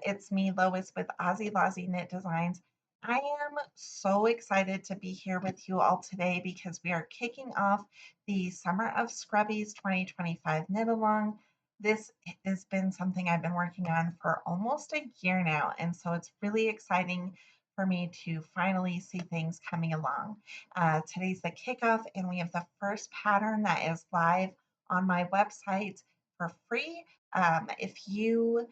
It's me, Lois, with Aussie Lozzie Knit Designs. I am so excited to be here with you all today because we are kicking off the Summer of Scrubbies 2025 knit along. This has been something I've been working on for almost a year now, and so it's really exciting for me to finally see things coming along. Today's the kickoff, and we have the first pattern that is live on my website for free. If you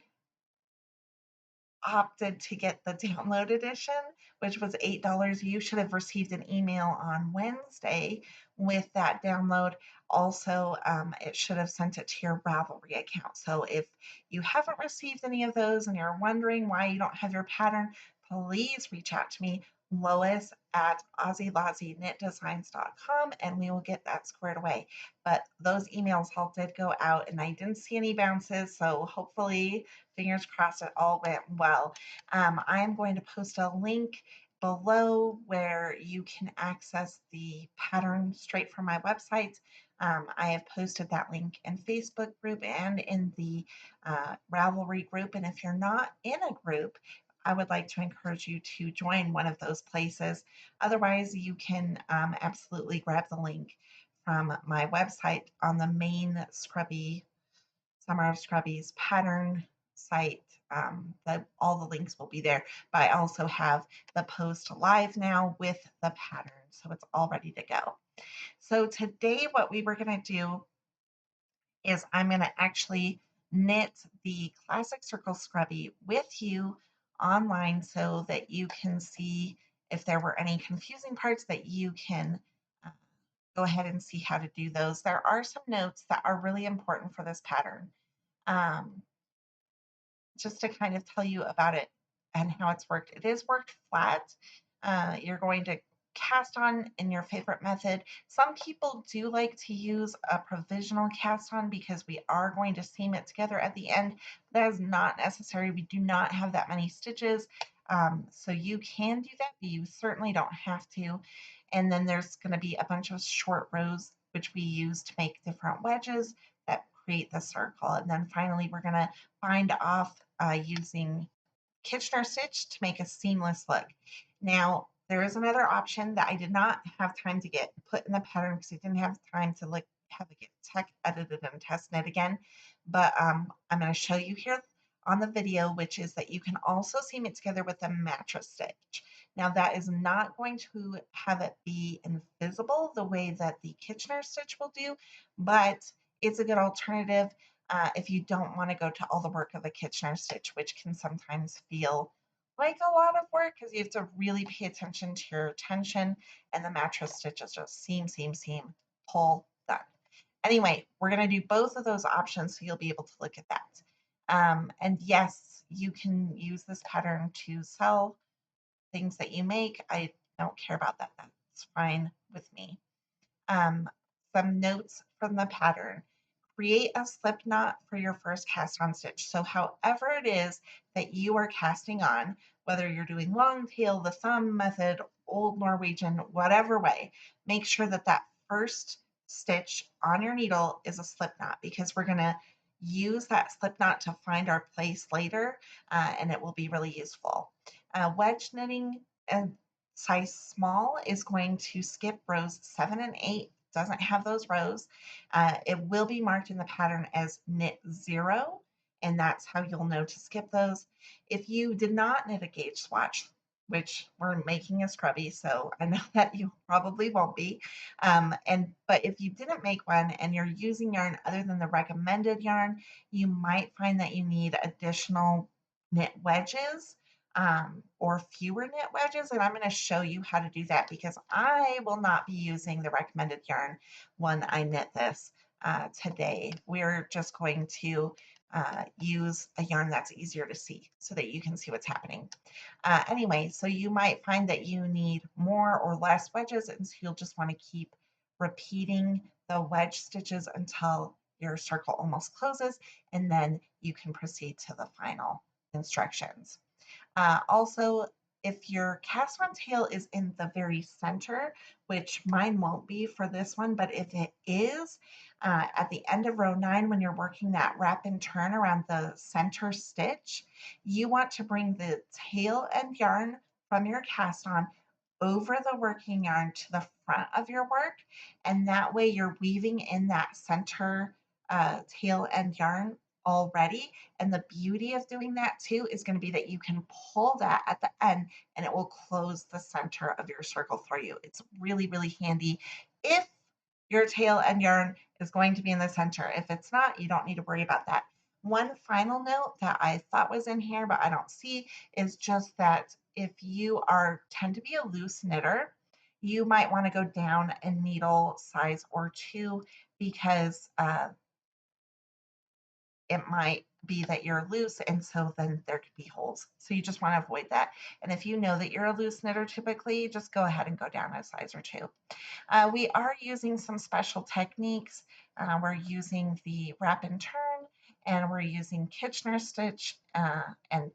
opted to get the download edition, which was $8, you should have received an email on Wednesday with that download. Also, it should have sent it to your Ravelry account. So if you haven't received any of those and you're wondering why you don't have your pattern, please reach out to me, Lois at AussieLozzieKnitDesigns.com, and we will get that squared away. But those emails all did go out, and I didn't see any bounces, so hopefully fingers crossed it all went well. I am going to post a link below where you can access the pattern straight from my website. I have posted that link in Facebook group and in the Ravelry group. And if you're not in a group, I would like to encourage you to join one of those places. Otherwise, you can absolutely grab the link from my website on the main Scrubby Summer of Scrubbies pattern site. All the links will be there, but I also have the post live now with the pattern, so it's all ready to go. So today what we were going to do is I'm going to actually knit the Classic Circle Scrubby with you online so that you can see if there were any confusing parts that you can uh, go ahead and see how to do those. There are some notes that are really important for this pattern. Um, just to kind of tell you about it and how it's worked. It is worked flat. You're going to cast on in your favorite method. Some people do like to use a provisional cast on because we are going to seam it together at the end. That is not necessary. We do not have that many stitches. So you can do that, but you certainly don't have to. And then there's going to be a bunch of short rows, which we use to make different wedges that create the circle. And then finally, we're going to bind off using Kitchener stitch to make a seamless look. Now, there is another option that I did not have time to get put in the pattern because I didn't have time to have it get tech edited and test knit again. But I'm going to show you here on the video, which is that you can also seam it together with a mattress stitch. Now that is not going to have it be invisible the way that the Kitchener stitch will do, but it's a good alternative if you don't want to go to all the work of a Kitchener stitch, which can sometimes feel like a lot of work because you have to really pay attention to your tension, and the mattress stitch is just seam, seam, seam, pull, done. Anyway, we're going to do both of those options so you'll be able to look at that. And yes, you can use this pattern to sell things that you make. I don't care about that. That's fine with me. Um, some notes from the pattern. Create a slip knot for your first cast on stitch. So however it is that you are casting on, whether you're doing long tail, the thumb method, old Norwegian, whatever way, make sure that that first stitch on your needle is a slip knot because we're going to use that slip knot to find our place later, and it will be really useful. Wedge knitting and size small is going to skip rows 7 and 8, doesn't have those rows. It will be marked in the pattern as knit 0, and that's how you'll know to skip those. If you did not knit a gauge swatch, which we're making a scrubby, so I know that you probably won't be. But if you didn't make one and you're using yarn other than the recommended yarn, you might find that you need additional knit wedges or fewer knit wedges. And I'm going to show you how to do that because I will not be using the recommended yarn when I knit this today. We're just going to use a yarn that's easier to see so that you can see what's happening. Anyway, so you might find that you need more or less wedges, and so you'll just want to keep repeating the wedge stitches until your circle almost closes, and then you can proceed to the final instructions. Also, if your cast on tail is in the very center, which mine won't be for this one, but if it is, at the end of row 9, when you're working that wrap and turn around the center stitch, you want to bring the tail end yarn from your cast on over the working yarn to the front of your work. And that way you're weaving in that center tail end yarn already. And the beauty of doing that too is going to be that you can pull that at the end and it will close the center of your circle for you. It's really, really handy if your tail end yarn is going to be in the center. If it's not, you don't need to worry about that. One final note that I thought was in here, but I don't see, is just that if you tend to be a loose knitter, you might want to go down a needle size or two because it might be that you're loose and so then there could be holes. So you just want to avoid that. And if you know that you're a loose knitter typically, just go ahead and go down a size or two. We are using some special techniques. We're using the wrap and turn, and we're using Kitchener stitch, and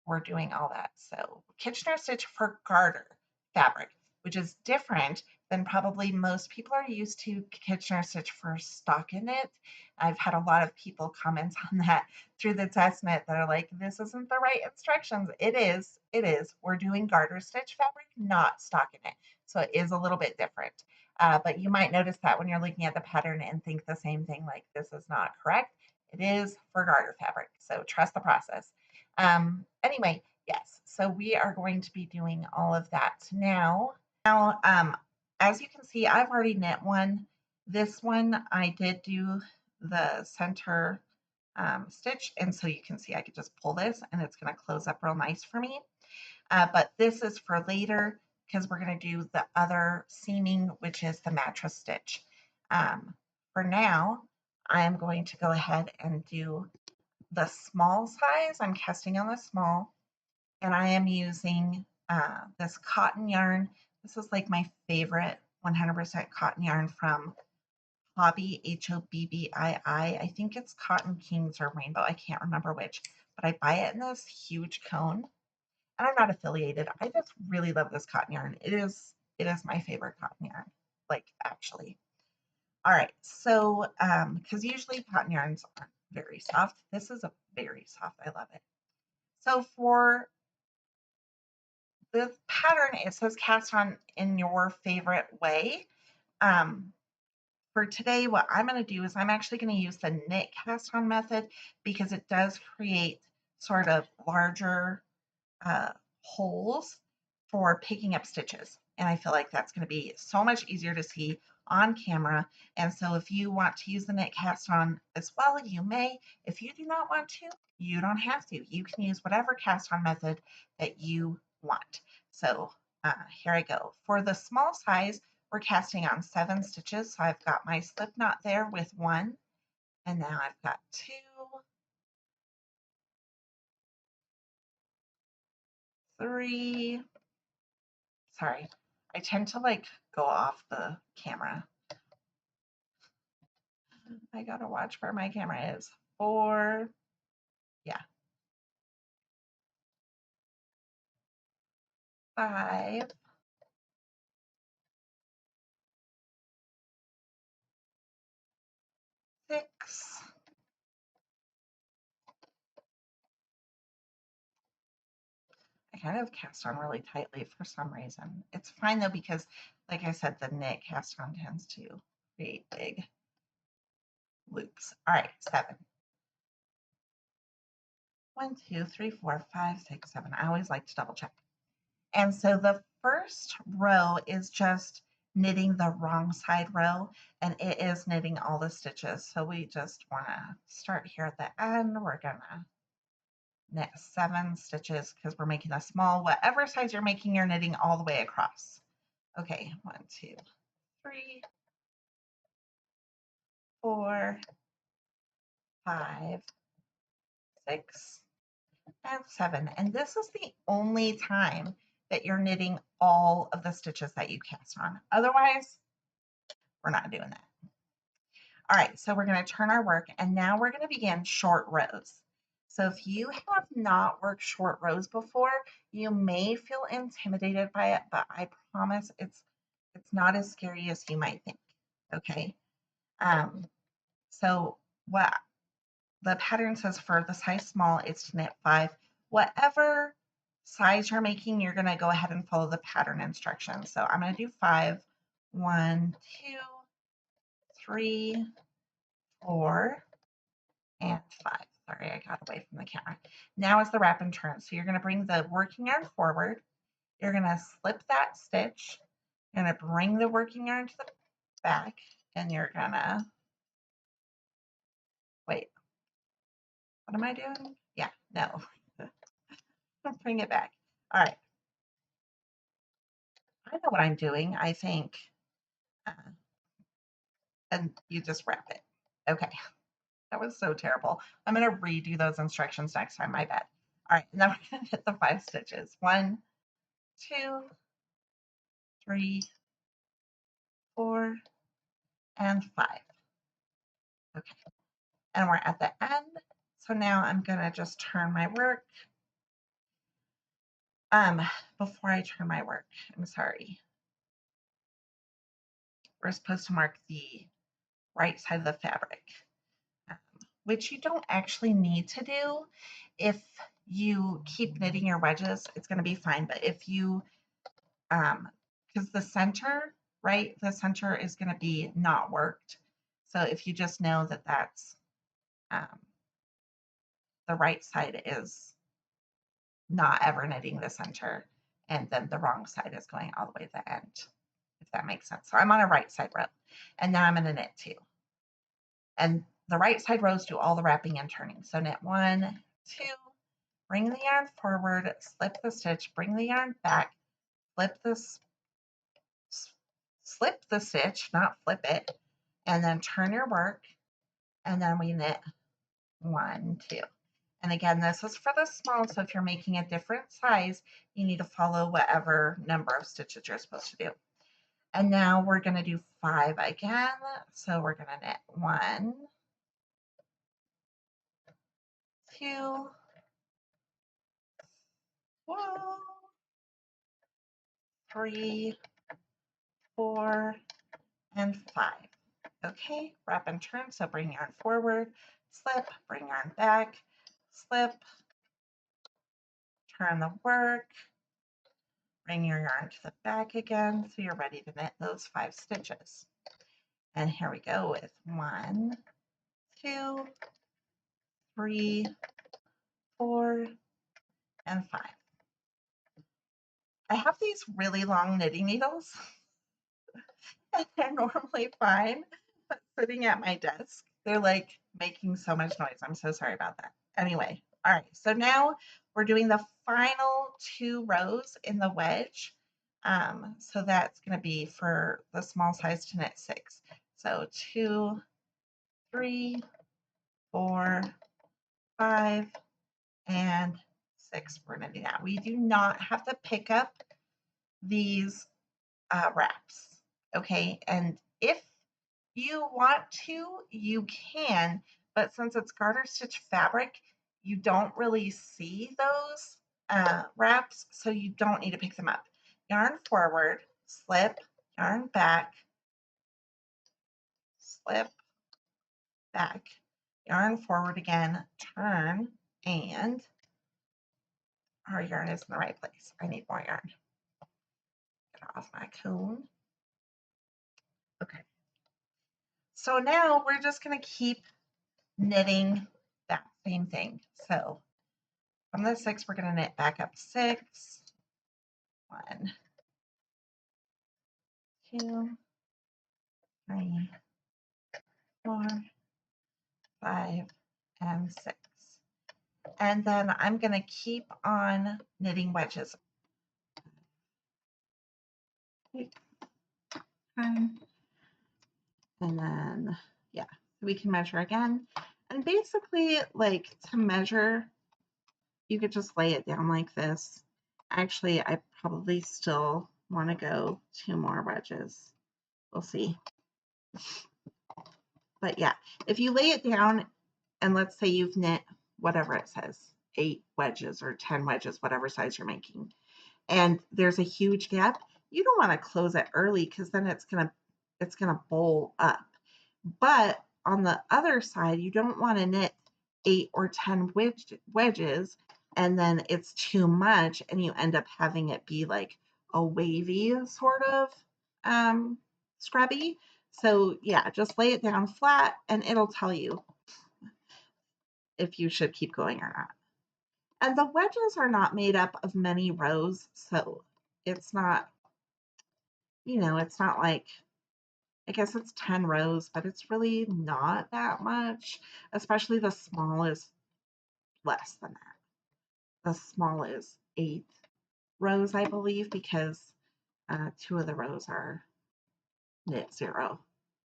we're doing all that. So Kitchener stitch for garter fabric, which is different than probably most people are used to Kitchener stitch for stockinette. I've had a lot of people comment on that through the test knit that are like, this isn't the right instructions. It is, it is. We're doing garter stitch fabric, not stockinette. So it is a little bit different. But you might notice that when you're looking at the pattern and think the same thing, like this is not correct. It is for garter fabric. So trust the process. Anyway, yes, so we are going to be doing all of that now. As you can see, I've already knit one. This one, I did do the center stitch, and so you can see I could just pull this and it's going to close up real nice for me. But this is for later because we're going to do the other seaming, which is the mattress stitch. For now, I am going to go ahead and do the small size. I'm casting on the small, and I am using this cotton yarn. This is like my favorite 100% cotton yarn from Hobby, Hobbii. I think it's Cotton Kings or Rainbow. I can't remember which, but I buy it in this huge cone. And I'm not affiliated. I just really love this cotton yarn. It is my favorite cotton yarn, like actually. All right, so because usually cotton yarns aren't very soft. This is a very soft. I love it. So for the pattern, it says cast on in your favorite way. Um, for today, what I'm going to do is I'm actually going to use the knit cast on method because it does create sort of larger uh, holes for picking up stitches. And I feel like that's going to be so much easier to see on camera. And so if you want to use the knit cast on as well, you may. If you do not want to, you don't have to. You can use whatever cast on method that you want. So here I go. For the small size, we're casting on 7 stitches. So I've got my slip knot there with 1, and now I've got 2, 3. Sorry, I tend to like go off the camera. I gotta watch where my camera is. 4, yeah, 5, 6, I kind of cast on really tightly for some reason. It's fine though because, like I said, the knit cast on tends to create big loops. All right, 7. 1, 2, 3, 4, 5, 6, 7. I always like to double check. And so the first row is just knitting the wrong side row, and it is knitting all the stitches. So we just want to start here at the end. We're gonna knit 7 stitches because we're making a small, whatever size you're making, you're knitting all the way across. Okay, 1, 2, 3, 4, 5, 6, and 7. And this is the only time that you're knitting all of the stitches that you cast on. Otherwise, we're not doing that. All right, so we're going to turn our work, and now we're going to begin short rows. So if you have not worked short rows before, you may feel intimidated by it, but I promise it's not as scary as you might think. Okay. Um, so what the pattern says for the size small, it's to knit 5. Whatever size you're making, you're going to go ahead and follow the pattern instructions. So I'm going to do 5, 1, 2, 3, 4, and 5. Sorry, I got away from the camera. Now is the wrap and turn. So you're going to bring the working yarn forward. You're going to slip that stitch. You're going to bring the working yarn to the back, and you're going to, wait, what am I doing? Yeah, no. Bring it back. All right. I know what I'm doing, I think. Uh, and you just wrap it. Okay. That was so terrible. I'm going to redo those instructions next time, I bet. All right. Now we're going to hit the 5 stitches. 1, 2, 3, 4, and 5. Okay. And we're at the end. So now I'm going to just turn my work. Before I turn my work, I'm sorry. We're supposed to mark the right side of the fabric, which you don't actually need to do. If you keep knitting your wedges, it's going to be fine. But if you, because the center, right, the center is going to be not worked. So if you just know that that's the right side is not ever knitting the center, and then the wrong side is going all the way to the end, if that makes sense. So I'm on a right side row, and now I'm going to knit 2. And the right side rows do all the wrapping and turning. So knit 1, 2, bring the yarn forward, slip the stitch, bring the yarn back, slip the stitch, not flip it, and then turn your work, and then we knit 1, 2. And again, this is for the small, so if you're making a different size, you need to follow whatever number of stitches you're supposed to do. And now we're going to do 5 again. So we're going to knit 1, 2, 3, 4, and 5. Okay, wrap and turn. So bring yarn forward, slip, bring yarn back, slip, turn the work, bring your yarn to the back again. So you're ready to knit those 5 stitches. And here we go with 1, 2, 3, 4, and 5. I have these really long knitting needles, and they're normally fine, but sitting at my desk, they're like making so much noise. I'm so sorry about that. Anyway, all right, so now we're doing the final 2 rows in the wedge. So that's going to be for the small size to knit 6. So 2, 3, 4, 5, and 6. We're knitting that. We do not have to pick up these wraps, okay? And if you want to, you can, but since it's garter stitch fabric, you don't really see those wraps, so you don't need to pick them up. Yarn forward, slip, yarn back, slip, back, yarn forward again, turn, and our yarn is in the right place. I need more yarn. Get off my cone. Okay. So now we're just going to keep knitting that same thing. So from the 6, we're going to knit back up 6, 1, 2, 3, 4, 5, and 6. And then I'm going to keep on knitting wedges. And then, yeah, we can measure again. And basically, like, to measure, you could just lay it down like this. Actually, I probably still want to go 2 more wedges. We'll see. But yeah, if you lay it down and let's say you've knit whatever it says, 8 wedges or 10 wedges, whatever size you're making, and there's a huge gap, you don't want to close it early because then it's gonna bowl up. But on the other side, you don't want to knit 8 or 10 wedges and then it's too much and you end up having it be like a wavy sort of scrubby. So yeah, just lay it down flat and it'll tell you if you should keep going or not. And the wedges are not made up of many rows, so it's not, it's not like, I guess it's 10 rows, but it's really not that much, especially the small is less than that. The small is 8 rows, I believe, because 2 of the rows are knit 0,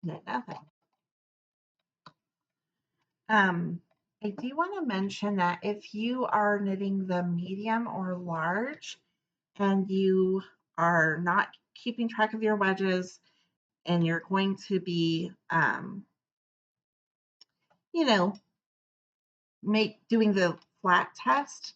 knit nothing. I do want to mention that if you are knitting the medium or large and you are not keeping track of your wedges and you're going to be, you know, doing the flat test,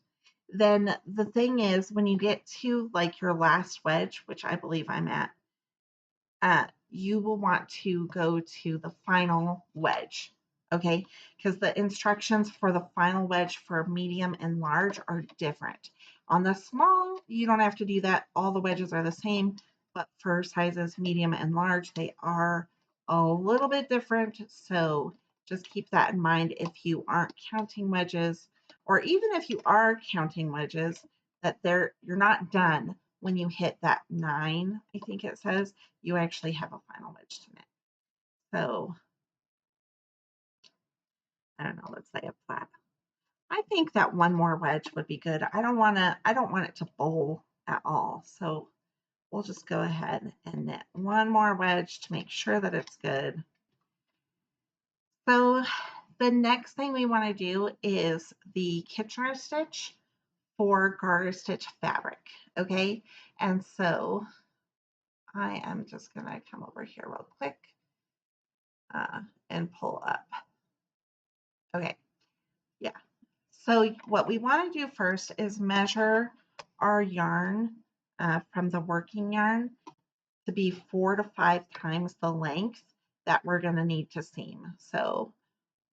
then the thing is when you get to like your last wedge, which I believe I'm at, you will want to go to the final wedge, okay? Because the instructions for the final wedge for medium and large are different. On the small, you don't have to do that. All the wedges are the same, but for sizes medium and large, they are a little bit different. So just keep that in mind if you aren't counting wedges, or even if you are counting wedges, that you're not done when you hit that 9, I think it says, you actually have a final wedge to knit. So I don't know, let's say a flat. I think that one more wedge would be good. I don't want it to bowl at all. So we'll just go ahead and knit one more wedge to make sure that it's good. So the next thing we want to do is the Kitchener stitch for garter stitch fabric. Okay. And so I am just going to come over here real quick and pull up. Okay, yeah. So what we want to do first is measure our yarn from the working yarn to be 4 to 5 times the length that we're going to need to seam. So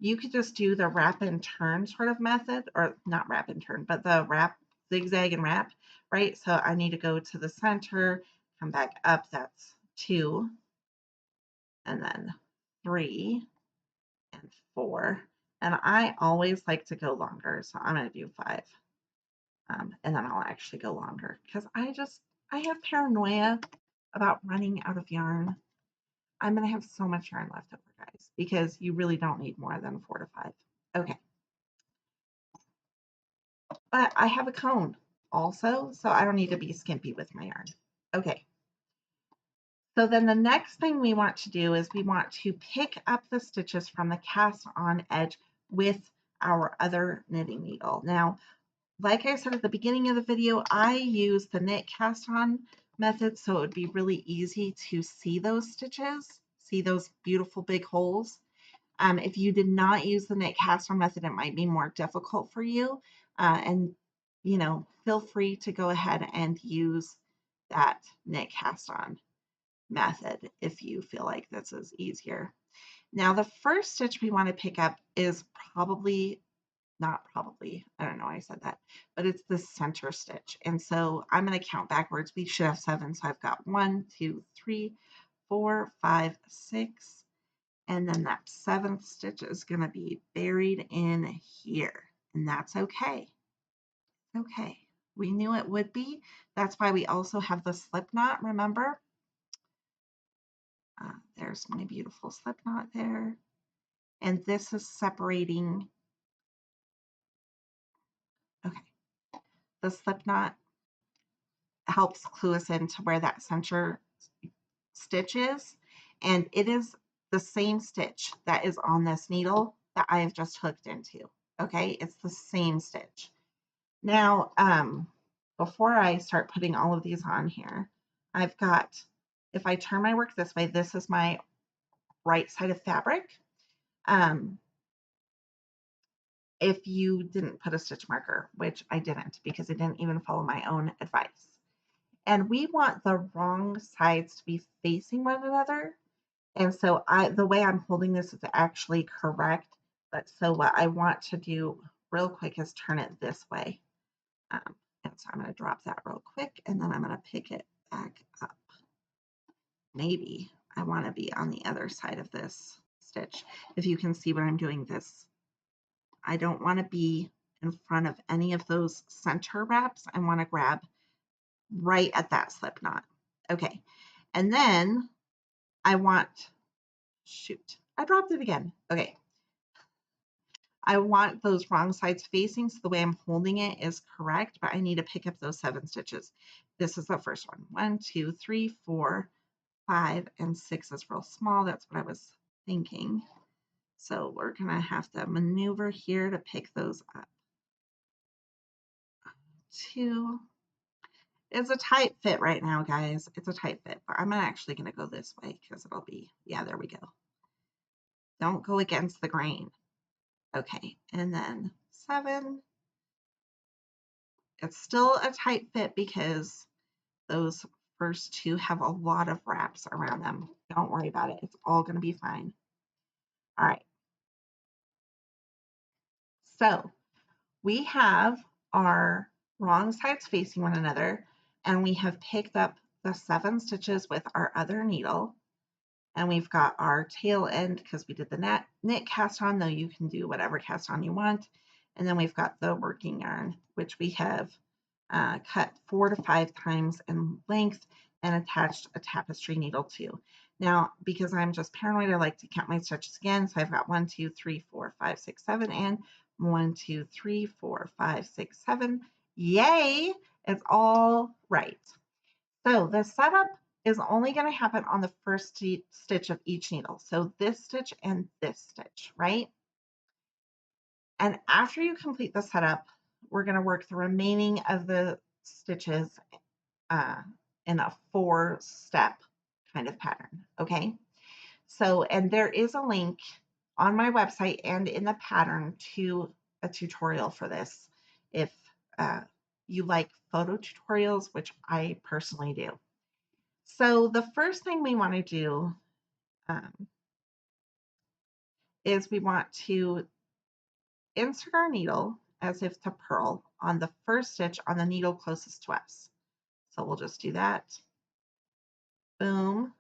you could just do the wrap and turn sort of method, or not wrap and turn, but the wrap, zigzag and wrap, right? So I need to go to the center, come back up, that's 2, and then 3, and 4. And I always like to go longer, so I'm going to do 5. And then I'll actually go longer because I have paranoia about running out of yarn. I'm going to have so much yarn left over, guys, because you really don't need more than 4 to 5. Okay. But I have a cone also, so I don't need to be skimpy with my yarn. Okay. So then the next thing we want to do is we want to pick up the stitches from the cast on edge with our other knitting needle. Now, like I said at the beginning of the video, I use the knit cast on method, so it would be really easy to see those stitches, see those beautiful big holes. If you did not use the knit cast on method, it might be more difficult for you. And, feel free to go ahead and use that knit cast on method if you feel like this is easier. Now, the first stitch we want to pick up is not probably, I don't know why I said that, but it's the center stitch. And so I'm going to count backwards. We should have 7. So I've got 1, 2, 3, 4, 5, 6. And then that 7th stitch is going to be buried in here. And that's okay. Okay. We knew it would be. That's why we also have the slip knot, remember? There's my beautiful slip knot there. And this is separating. Okay. The slip knot helps clue us into where that center stitch is. And it is the same stitch that is on this needle that I have just hooked into. Okay. It's the same stitch. Now, before I start putting all of these on here, I've got, if I turn my work this way, this is my right side of fabric. if you didn't put a stitch marker, which I didn't because I didn't even follow my own advice. And we want the wrong sides to be facing one another. And so the way I'm holding this is actually correct. But so what I want to do real quick is turn it this way. And so I'm going to drop that real quick and then I'm going to pick it back up. Maybe I want to be on the other side of this stitch. If you can see what I'm doing, this, I don't want to be in front of any of those center wraps. I want to grab right at that slip knot. Okay. And then I want, shoot, I dropped it again. Okay. I want those wrong sides facing, so the way I'm holding it is correct, but I need to pick up those 7 stitches. This is the first one. 1, 2, 3, 4, 5, and 6 is real small. That's what I was thinking. So we're going to have to maneuver here to pick those up. 2. It's a tight fit right now, guys. It's a tight fit, but I'm actually going to go this way because it'll be, yeah, there we go. Don't go against the grain. Okay, and then 7. It's still a tight fit because those first 2 have a lot of wraps around them. Don't worry about it. It's all going to be fine. All right. So we have our wrong sides facing one another, and we have picked up the 7 stitches with our other needle. And we've got our tail end because we did the knit cast on, though you can do whatever cast on you want. And then we've got the working yarn, which we have cut 4 to 5 times in length and attached a tapestry needle to. Now, because I'm just paranoid, I like to count my stitches again. So I've got 1, 2, 3, 4, 5, 6, 7, and 1, 2, 3, 4, 5, 6, 7. Yay! It's all right. So the setup is only going to happen on the first stitch of each needle. So this stitch and this stitch, right? And after you complete the setup, we're going to work the remaining of the stitches in a 4-step kind of pattern, okay? So, and there is a link on my website and in the pattern to a tutorial for this if you like photo tutorials, which I personally do. So the first thing we want to do is we want to insert our needle as if to purl on the first stitch on the needle closest to us. So we'll just do that. Boom.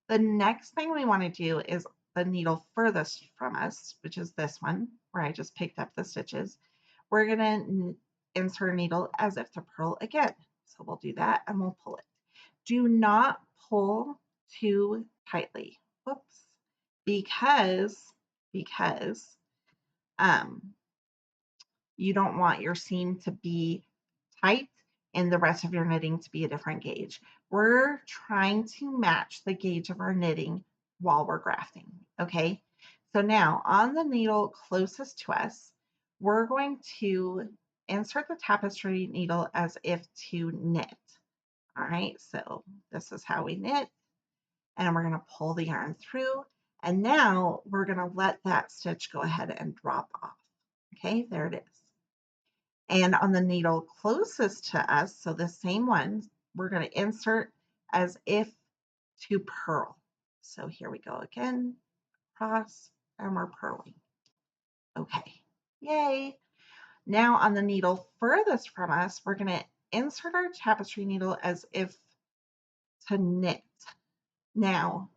The next thing we want to do is the needle furthest from us, which is this one, where I just picked up the stitches. We're going to insert a needle as if to purl again. So we'll do that and we'll pull it. Do not pull too tightly. Whoops. Because you don't want your seam to be tight and the rest of your knitting to be a different gauge. We're trying to match the gauge of our knitting while we're grafting, okay? So now on the needle closest to us, we're going to insert the tapestry needle as if to knit. All right, so this is how we knit, and we're going to pull the yarn through, and now we're going to let that stitch go ahead and drop off. Okay, there it is. And on the needle closest to us, so the same one, we're going to insert as if to purl. So here we go again, cross, and we're purling. Okay, yay. Now on the needle furthest from us, we're going to insert our tapestry needle as if to knit. Now,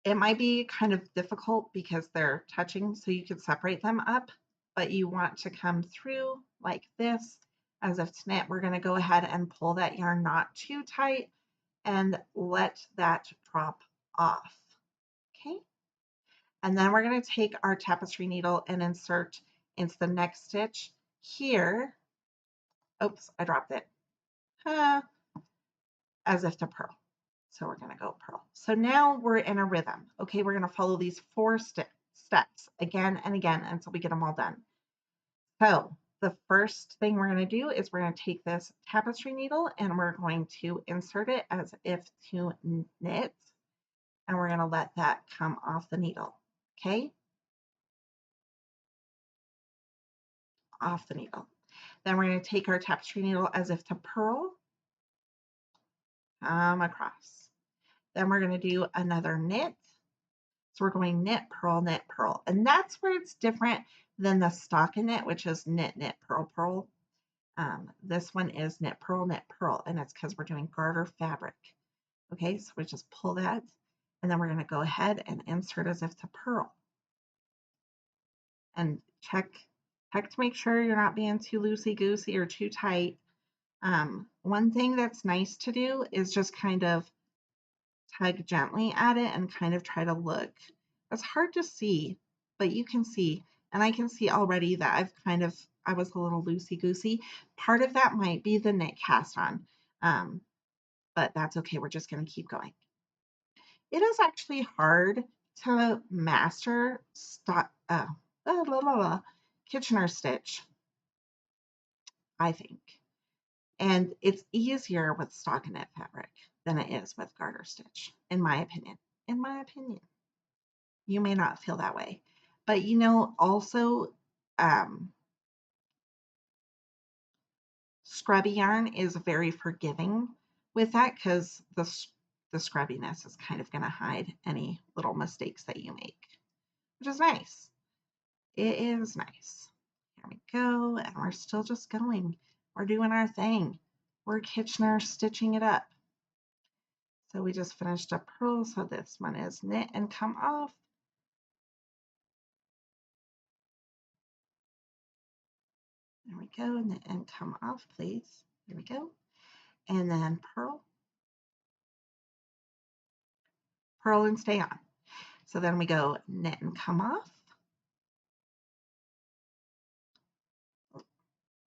it might be kind of difficult because they're touching, so you could separate them up, but you want to come through like this as if to knit. We're going to go ahead and pull that yarn not too tight and let that drop off. Okay. And then we're going to take our tapestry needle and insert into the next stitch here. Oops, I dropped it. As if to purl. So we're going to go purl. So now we're in a rhythm. Okay, we're going to follow these 4 steps again and again until we get them all done. So the first thing we're going to do is we're going to take this tapestry needle and we're going to insert it as if to knit. And we're going to let that come off the needle. Okay. off the needle. Then we're going to take our tapestry needle as if to purl, come across. Then we're going to do another knit. So we're going knit, purl, and that's where it's different than the stockinette, which is knit, knit, purl, purl. This one is knit, purl, and it's because we're doing garter fabric. Okay, so we just pull that, and then we're going to go ahead and insert as if to purl. And check to make sure you're not being too loosey-goosey or too tight. One thing that's nice to do is just kind of tug gently at it and kind of try to look. It's hard to see, but you can see, and I can see already that I was a little loosey-goosey. Part of that might be the knit cast on, but that's okay. We're just going to keep going. It is actually hard to master Kitchener stitch, I think. And it's easier with stockinette fabric than it is with garter stitch, in my opinion. In my opinion. You may not feel that way. But also scrubby yarn is very forgiving with that because the scrubbiness is kind of going to hide any little mistakes that you make, which is nice. It is nice. Here we go. And we're still just going. We're doing our thing. We're Kitchener stitching it up. So we just finished a purl. So this one is knit and come off. There we go. Knit and come off, please. There we go. And then purl. Purl and stay on. So then we go knit and come off.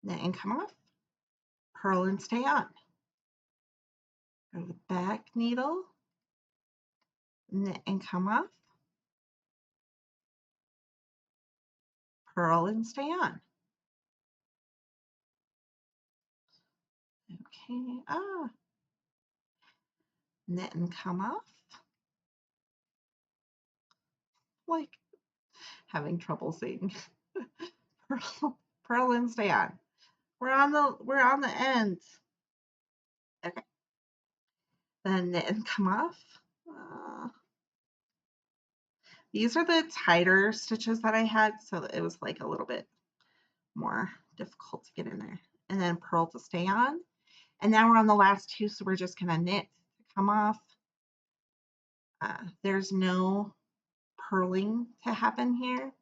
Knit and come off. Purl and stay on. Go to the back needle. Knit and come off. Purl and stay on. Okay. Knit and come off. Like having trouble seeing. Purl and stay on. We're on the end. Okay. Then knit and come off. These are the tighter stitches that I had, so it was like a little bit more difficult to get in there. And then purl to stay on. And now we're on the last two, so we're just gonna knit to come off. There's no purling to happen here.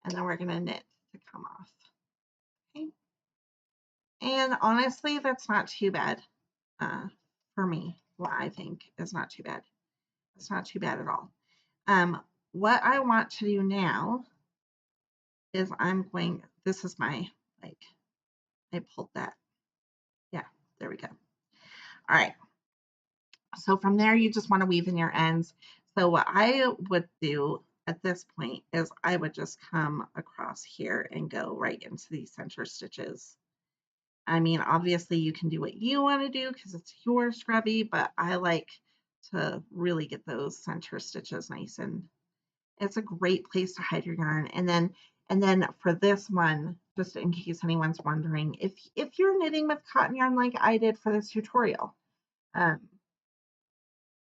And then we're gonna knit to come off. Okay. And honestly, that's not too bad for me. What I think is not too bad. It's not too bad at all. What I want to do now is this is my, I pulled that. Yeah, there we go. All right. So from there, you just want to weave in your ends. So what I would do at this point is I would just come across here and go right into these center stitches. I mean, obviously you can do what you want to do because it's your scrubby, but I like to really get those center stitches nice, and it's a great place to hide your yarn. And then for this one, just in case anyone's wondering, if you're knitting with cotton yarn like I did for this tutorial, and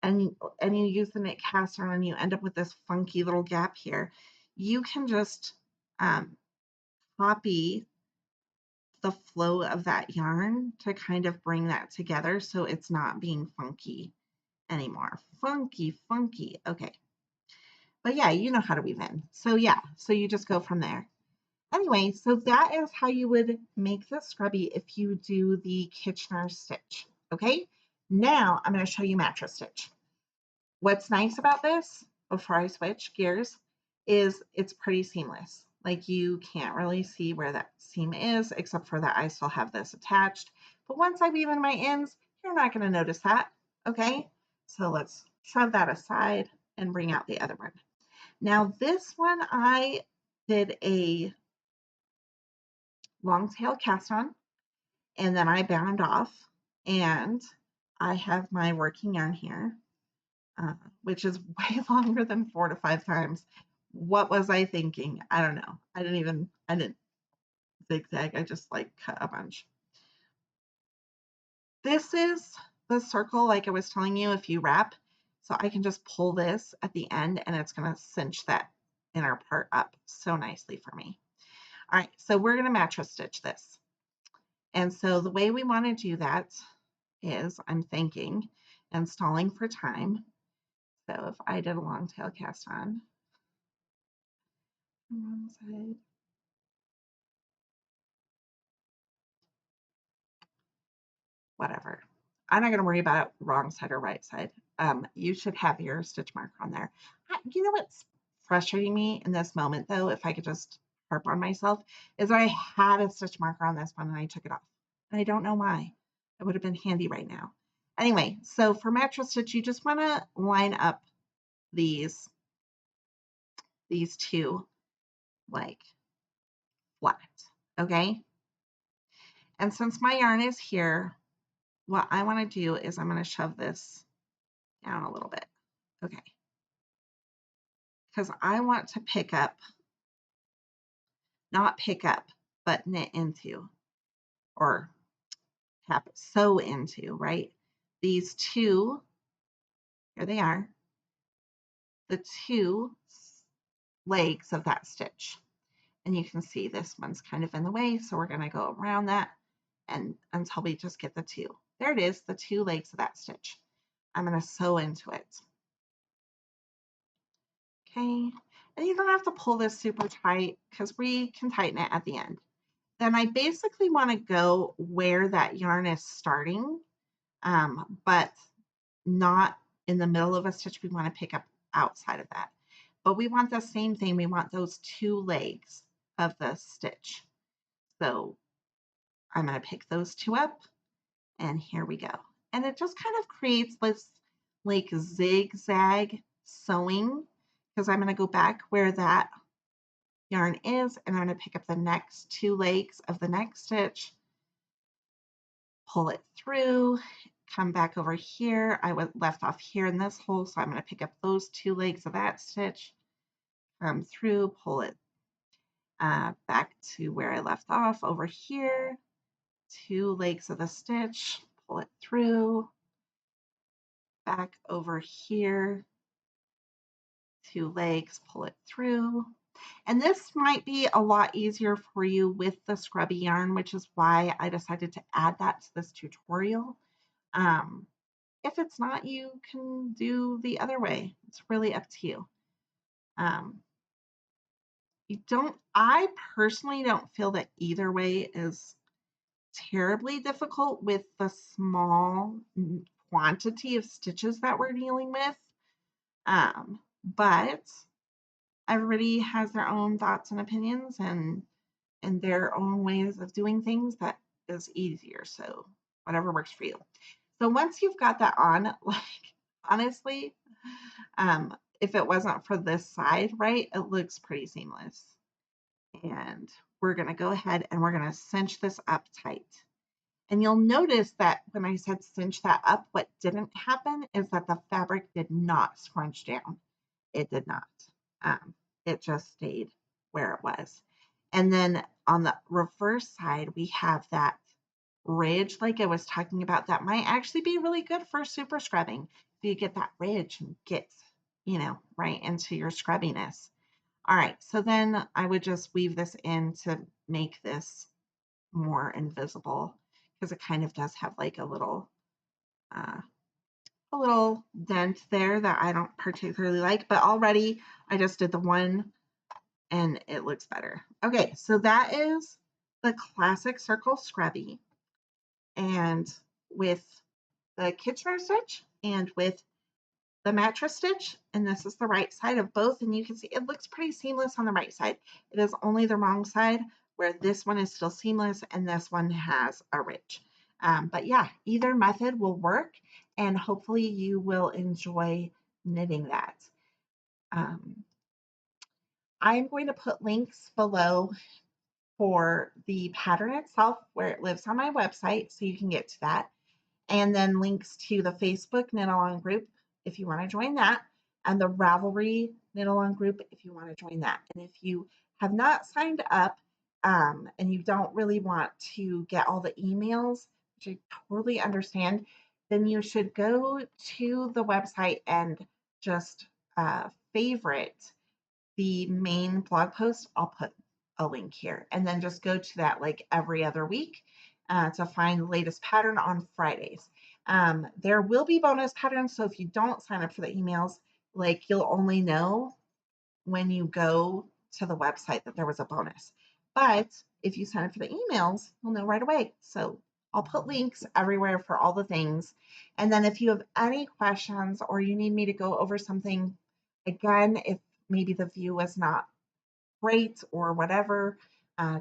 you use the knit cast on and you end up with this funky little gap here, you can just copy the flow of that yarn to kind of bring that together so it's not being funky anymore. Funky. Okay. But yeah, you know how to weave in. So yeah, so you just go from there. Anyway, so that is how you would make the scrubby if you do the Kitchener stitch. Okay, now I'm going to show you mattress stitch. What's nice about this, before I switch gears, is it's pretty seamless. Like you can't really see where that seam is, except for that I still have this attached. But once I weave in my ends, you're not going to notice that. Okay, so let's shove that aside and bring out the other one. Now this one I did a long tail cast on, and then I bound off, and I have my working yarn here, which is way longer than 4 to 5 times. What was I thinking? I don't know. I didn't zigzag. I just like cut a bunch. This is the circle, like I was telling you, if you wrap. So I can just pull this at the end and it's going to cinch that inner part up so nicely for me. All right, so we're going to mattress stitch this. And so the way we want to do that is, I'm thinking and stalling for time. So if I did a long tail cast on one side, whatever. I'm not going to worry about wrong side or right side. You should have your stitch marker on there. You know what's frustrating me in this moment, though, if I could just harp on myself, is I had a stitch marker on this one and I took it off. And I don't know why. It would have been handy right now. Anyway, so for mattress stitch, you just want to line up these two like flat, okay? And since my yarn is here, what I want to do is I'm going to shove this down a little bit, okay? Because I want to pick up, not pick up, but knit into, or tap sew into, right? These two, here they are, the two legs of that stitch. And you can see this one's kind of in the way, so we're going to go around that and until we just get the two. There it is, the two legs of that stitch. I'm going to sew into it. Okay, and you don't have to pull this super tight because we can tighten it at the end. Then I basically want to go where that yarn is starting, but not in the middle of a stitch. We want to pick up outside of that. But we want the same thing. We want those two legs of the stitch. So I'm going to pick those two up, and here we go. And it just kind of creates this like zigzag sewing because I'm going to go back where that yarn is, and I'm going to pick up the next two legs of the next stitch, pull it through, come back over here. I was left off here in this hole, so I'm going to pick up those two legs of that stitch, come through, pull it back to where I left off over here, two legs of the stitch, pull it through, back over here, two legs, pull it through. And this might be a lot easier for you with the scrubby yarn, which is why I decided to add that to this tutorial. If it's not, you can do the other way. It's really up to you. I personally don't feel that either way is terribly difficult with the small quantity of stitches that we're dealing with. But everybody has their own thoughts and opinions and their own ways of doing things that is easier. So whatever works for you. So once you've got that on, like honestly, if it wasn't for this side, right, it looks pretty seamless. And we're going to go ahead and we're going to cinch this up tight. And you'll notice that when I said cinch that up, what didn't happen is that the fabric did not scrunch down. It did not. It just stayed where it was. And then on the reverse side, we have that ridge, like I was talking about, that might actually be really good for super scrubbing. If you get that ridge and get, right into your scrubbiness. All right, so then I would just weave this in to make this more invisible because it kind of does have like a little dent there that I don't particularly like, but already I just did the one and it looks better. Okay, so that is the Classic Circle Scrubby, and with the Kitchener stitch and with the mattress stitch, and this is the right side of both, and you can see it looks pretty seamless on the right side. It is only the wrong side where this one is still seamless and this one has a ridge. But yeah, either method will work, and hopefully you will enjoy knitting that. I'm going to put links below for the pattern itself where it lives on my website, so you can get to that. And then links to the Facebook Knit Along group if you want to join that, and the Ravelry Knit Along group if you want to join that. And if you have not signed up, and you don't really want to get all the emails, which I totally understand, then you should go to the website and just favorite the main blog post. I'll put a link here, and then just go to that like every other week to find the latest pattern on Fridays. There will be bonus patterns, so if you don't sign up for the emails, like you'll only know when you go to the website that there was a bonus. But if you sign up for the emails, you'll know right away. So I'll put links everywhere for all the things. And then if you have any questions or you need me to go over something again, if maybe the view was not great or whatever,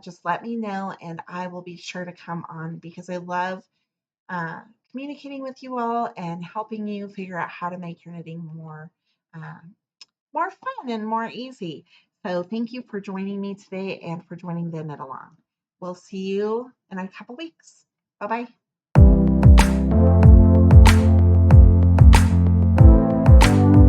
just let me know and I will be sure to come on because I love uh, communicating with you all and helping you figure out how to make your knitting uh, more fun and more easy. So thank you for joining me today and for joining the knit along. We'll see you in a couple weeks. Bye bye.